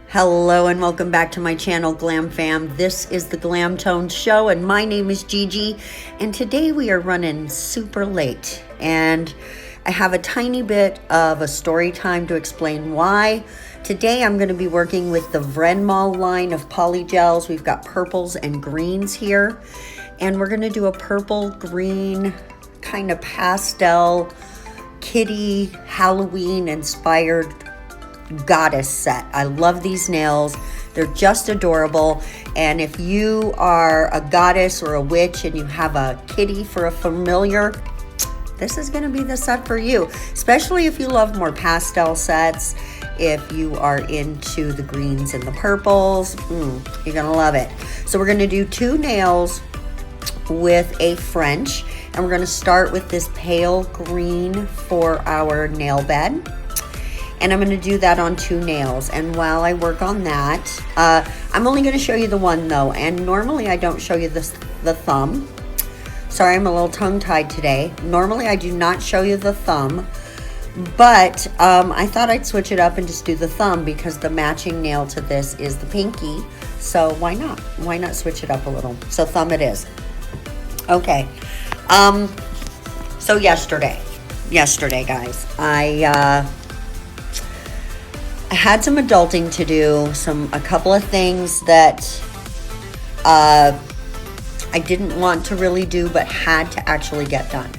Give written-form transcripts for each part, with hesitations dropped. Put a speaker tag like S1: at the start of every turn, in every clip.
S1: Hello and welcome back to my channel, Glam Fam. This is the Glam Tone Show and my name is Gigi, and today we are running super late and I have a tiny bit of a story time to explain why. Today I'm going to be working with the Vrenmol line of polygels. We've got purples and greens here, and we're going to do a purple green kind of pastel kitty Halloween inspired goddess set. I love these nails. They're just adorable. And if you are a goddess or a witch and you have a kitty for a familiar, this is going to be the set for you, especially if you love more pastel sets. If you are into the greens and the purples, you're going to love it. So we're going to do 2 nails with a French, and we're going to start with this pale green for our nail bed. And I'm going to do that on 2 nails. And while I work on that, I'm only going to show you the one though. And normally I don't show you the thumb. Sorry, I'm a little tongue-tied today. Normally I do not show you the thumb. But I thought I'd switch it up and just do the thumb because the matching nail to this is the pinky. So why not? Why not switch it up a little? So thumb it is. Okay. So yesterday guys, I had some adulting to do, a couple of things that I didn't want to really do but had to actually get done.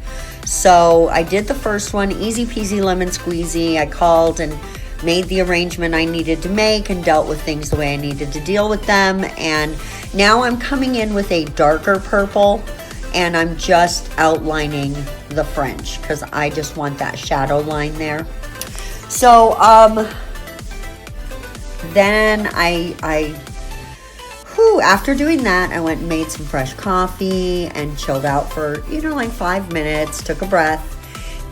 S1: So I did the first one, easy peasy lemon squeezy. I called and made the arrangement I needed to make and dealt with things the way I needed to deal with them. And now I'm coming in with a darker purple and I'm just outlining the French because I just want that shadow line there. So then after doing that, I went and made some fresh coffee and chilled out for, like 5 minutes, took a breath,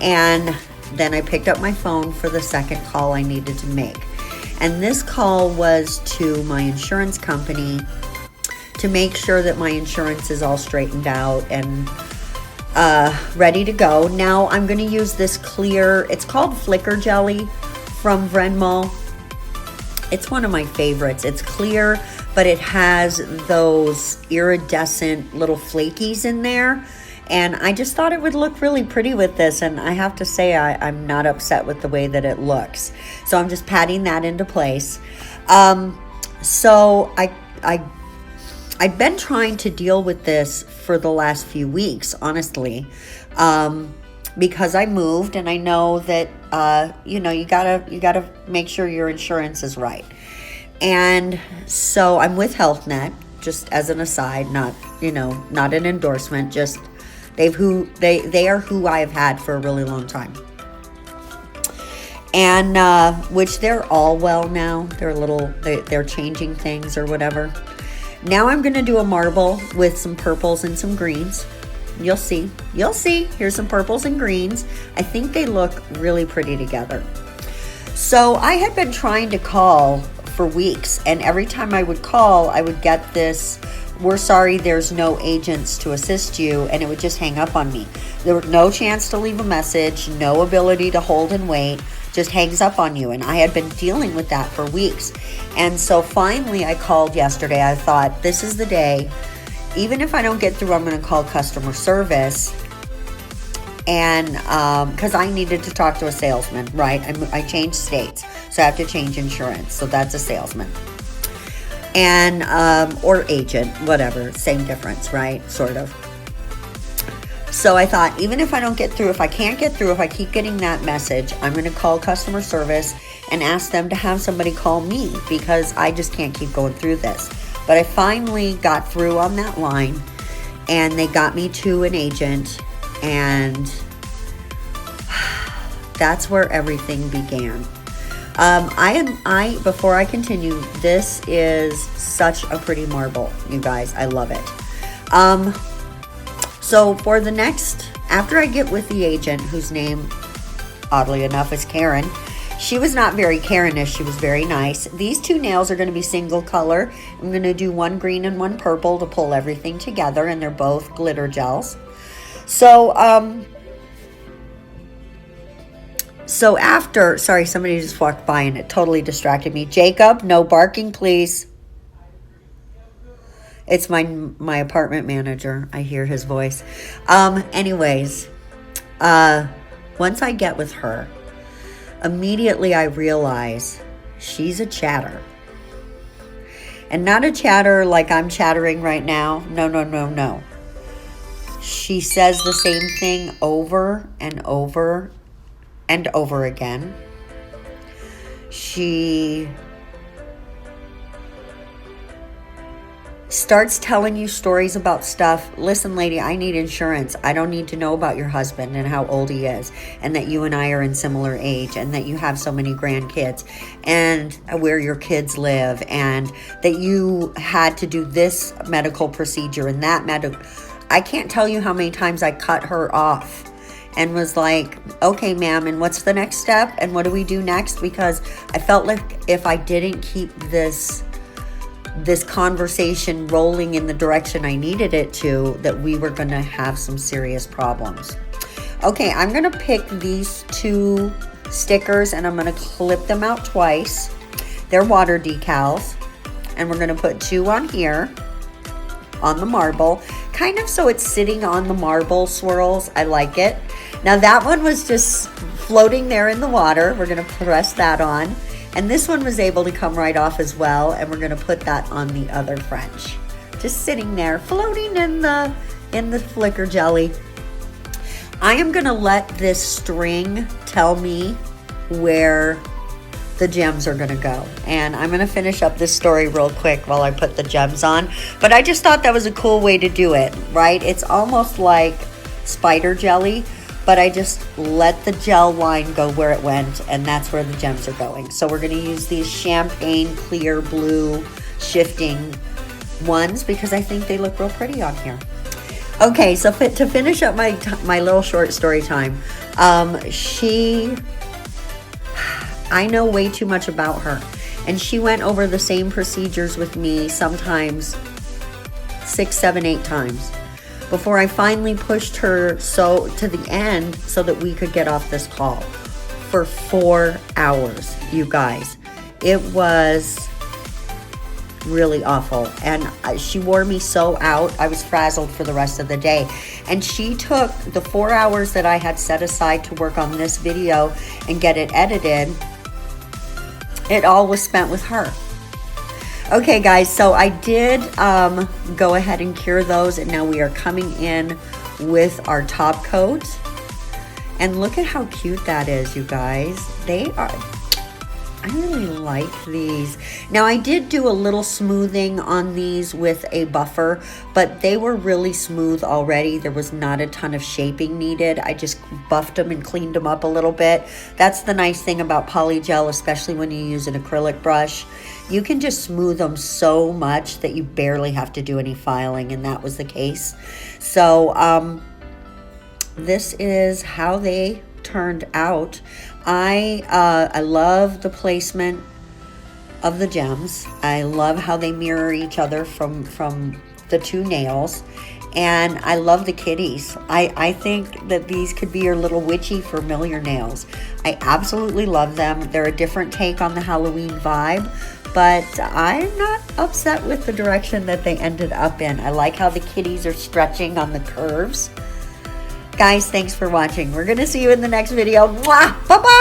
S1: and then I picked up my phone for the second call I needed to make. And this call was to my insurance company to make sure that my insurance is all straightened out and ready to go. Now I'm going to use this clear, it's called Flicker Jelly from Vrenmol. It's one of my favorites. It's clear, but it has those iridescent little flakies in there. And I just thought it would look really pretty with this. And I have to say, I'm not upset with the way that it looks. So I'm just patting that into place. So I've been trying to deal with this for the last few weeks, honestly. Because I moved and I know that, you gotta make sure your insurance is right. And so I'm with Health Net, just as an aside, not an endorsement, just they are who I've had for a really long time. And, which they're all well now. They're changing things or whatever. Now I'm going to do a marble with some purples and some greens. You'll see. Here's some purples and greens. I think they look really pretty together. So I had been trying to call for weeks, and every time I would call, I would get this, "We're sorry, there's no agents to assist you," and it would just hang up on me. There was no chance to leave a message, no ability to hold and wait, just hangs up on you. And I had been dealing with that for weeks. And so finally I called yesterday. I thought, this is the day. Even if I don't get through, I'm going to call customer service. And because I needed to talk to a salesman, right? I changed states, so I have to change insurance. So that's a salesman. And, or agent, whatever, same difference, right? Sort of. So I thought, even if I don't get through, if I can't get through, if I keep getting that message, I'm going to call customer service and ask them to have somebody call me because I just can't keep going through this. But I finally got through on that line and they got me to an agent, and that's where everything began. Before I continue, this is such a pretty marble, you guys. I love it. So for the next, after I get with the agent, whose name, oddly enough, is Karen, she was not very Karen-ish. She was very nice. These 2 nails are going to be single color. I'm going to do one green and one purple to pull everything together, and they're both glitter gels. So So after, sorry, somebody just walked by and it totally distracted me. Jacob, no barking, please. It's my apartment manager. I hear his voice. Anyways, once I get with her, immediately I realize she's a chatter. And not a chatter like I'm chattering right now. No, no, no, no. She says the same thing over and over and over again. She starts telling you stories about stuff. Listen, lady, I need insurance. I don't need to know about your husband and how old he is, and that you and I are in similar age, and that you have so many grandkids, and where your kids live, and that you had to do this medical procedure and that medical. I can't tell you how many times I cut her off and was like, okay, ma'am, and what's the next step? And what do we do next? Because I felt like if I didn't keep this conversation rolling in the direction I needed it to, that we were going to have some serious problems. Okay, I'm going to pick these 2 stickers and I'm going to clip them out twice. They're water decals. And we're going to put 2 on here on the marble, kind of so it's sitting on the marble swirls. I like it. Now that one was just floating there in the water. We're going to press that on. And this one was able to come right off as well, and we're going to put that on the other French. Just sitting there, floating in the flicker jelly. I am going to let this string tell me where the gems are going to go. And I'm going to finish up this story real quick while I put the gems on. But I just thought that was a cool way to do it, right? It's almost like spider jelly, but I just let the gel line go where it went, and that's where the gems are going. So we're going to use these champagne clear blue shifting ones because I think they look real pretty on here. Okay, so to finish up my little short story time, I know way too much about her, and she went over the same procedures with me sometimes 6, 7, 8 times before I finally pushed her to the end so that we could get off this call for 4 hours, you guys. It was really awful, and she wore me so out. I was frazzled for the rest of the day, and she took the 4 hours that I had set aside to work on this video and get it edited. It all was spent with her. Okay, guys, so I did go ahead and cure those, and now we are coming in with our top coat. And look at how cute that is, you guys. I really like these. Now, I did do a little smoothing on these with a buffer, but they were really smooth already. There was not a ton of shaping needed. I just buffed them and cleaned them up a little bit. That's the nice thing about polygel, especially when you use an acrylic brush. You can just smooth them so much that you barely have to do any filing, and that was the case. So this is how they turned out. I love the placement of the gems. I love how they mirror each other from the 2 nails. And I love the kitties. I think that these could be your little witchy familiar nails. I absolutely love them. They're a different take on the Halloween vibe, but I'm not upset with the direction that they ended up in. I like how the kitties are stretching on the curves. Guys, thanks for watching. We're going to see you in the next video. Mwah! Bye-bye!